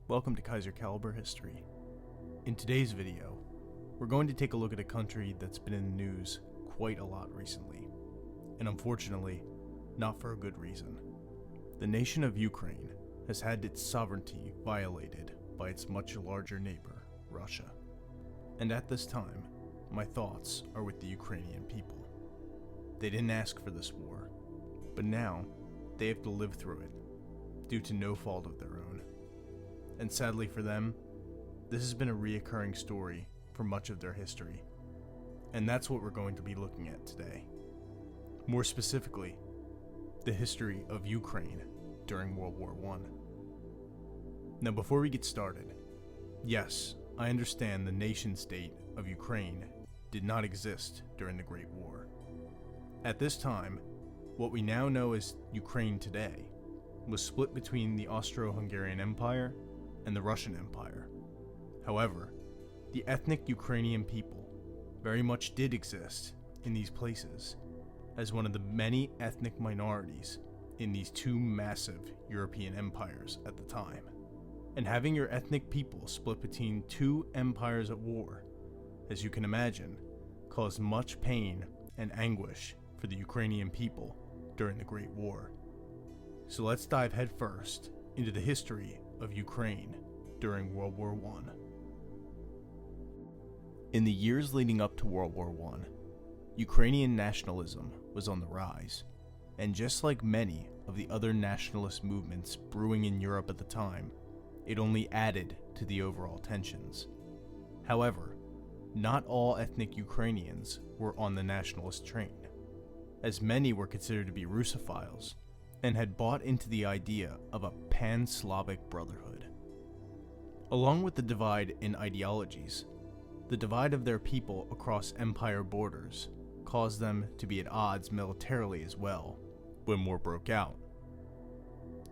Welcome to Kaiser Caliber History. In today's video, we're going to take a look at a country that's been in the news quite a lot recently, and unfortunately, not for a good reason. The nation of Ukraine has had its sovereignty violated by its much larger neighbor, Russia. And at this time, my thoughts are with the Ukrainian people. They didn't ask for this war, but now they have to live through it due to no fault of their own. And sadly for them, this has been a reoccurring story for much of their history. And that's what we're going to be looking at today. More specifically, the history of Ukraine during World War I. Now before we get started, yes, I understand the nation-state of Ukraine did not exist during the Great War. At this time, what we now know as Ukraine today was split between the Austro-Hungarian Empire and the Russian Empire. However, the ethnic Ukrainian people very much did exist in these places as one of the many ethnic minorities in these two massive European empires at the time. And having your ethnic people split between two empires at war, as you can imagine, caused much pain and anguish for the Ukrainian people during the Great War. So let's dive headfirst into the history of Ukraine during World War I. In the years leading up to World War I, Ukrainian nationalism was on the rise, and just like many of the other nationalist movements brewing in Europe at the time, it only added to the overall tensions. However, not all ethnic Ukrainians were on the nationalist train, as many were considered to be Russophiles and had bought into the idea of a pan-Slavic brotherhood. Along with the divide in ideologies, the divide of their people across empire borders caused them to be at odds militarily as well when war broke out.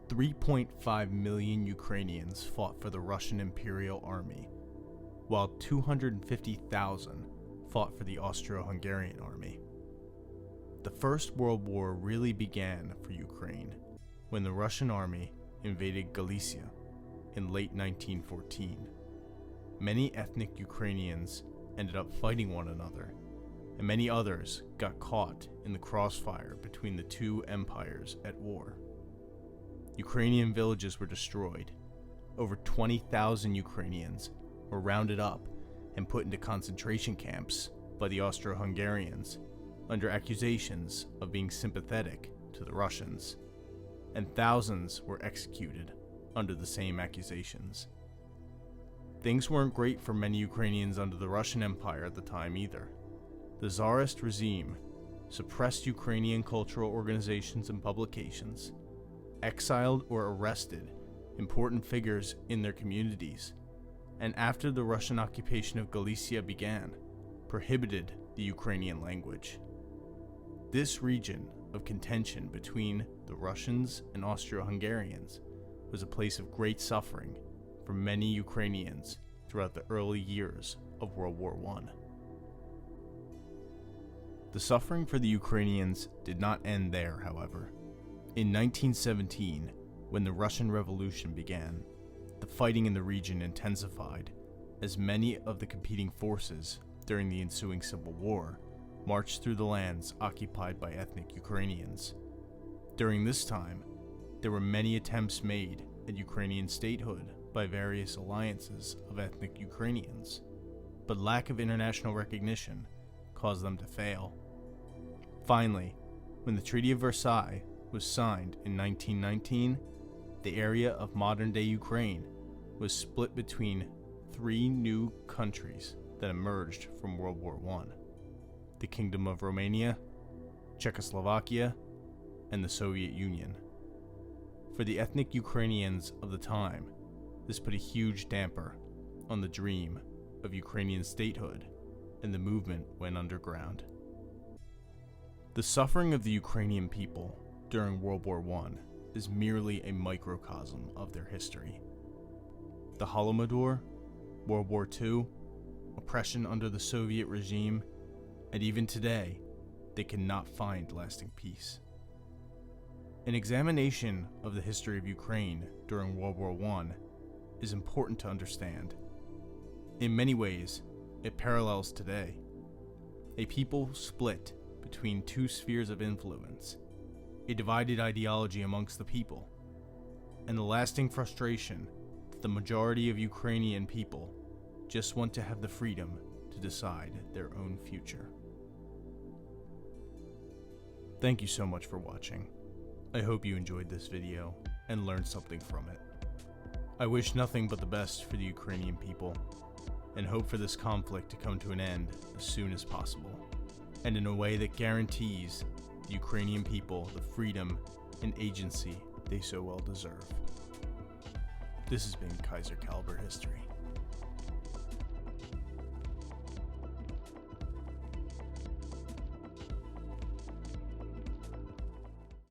3.5 million Ukrainians fought for the Russian Imperial Army, while 250,000 fought for the Austro-Hungarian Army. The First World War really began for Ukraine when the Russian army invaded Galicia in late 1914. Many ethnic Ukrainians ended up fighting one another, and many others got caught in the crossfire between the two empires at war. Ukrainian villages were destroyed. Over 20,000 Ukrainians were rounded up and put into concentration camps by the Austro-Hungarians under accusations of being sympathetic to the Russians, and thousands were executed under the same accusations. Things weren't great for many Ukrainians under the Russian Empire at the time either. The Tsarist regime suppressed Ukrainian cultural organizations and publications, exiled or arrested important figures in their communities, and after the Russian occupation of Galicia began, prohibited the Ukrainian language. This region of contention between the Russians and Austro-Hungarians was a place of great suffering for many Ukrainians throughout the early years of World War I. The suffering for the Ukrainians did not end there, however. In 1917, when the Russian Revolution began, the fighting in the region intensified as many of the competing forces during the ensuing civil war marched through the lands occupied by ethnic Ukrainians. During this time, there were many attempts made at Ukrainian statehood by various alliances of ethnic Ukrainians, but lack of international recognition caused them to fail. Finally, when the Treaty of Versailles was signed in 1919, the area of modern-day Ukraine was split between three new countries that emerged from World War I: the Kingdom of Romania, Czechoslovakia, and the Soviet Union. For the ethnic Ukrainians of the time, this put a huge damper on the dream of Ukrainian statehood, and the movement went underground. The suffering of the Ukrainian people during World War I is merely a microcosm of their history. The Holodomor, World War II, oppression under the Soviet regime, and even today, they cannot find lasting peace. An examination of the history of Ukraine during World War I is important to understand. In many ways, it parallels today. A people split between two spheres of influence, a divided ideology amongst the people, and the lasting frustration that the majority of Ukrainian people just want to have the freedom to decide their own future. Thank you so much for watching. I hope you enjoyed this video and learned something from it. I wish nothing but the best for the Ukrainian people, and hope for this conflict to come to an end as soon as possible, and in a way that guarantees the Ukrainian people the freedom and agency they so well deserve. This has been Kaiser Caliber History.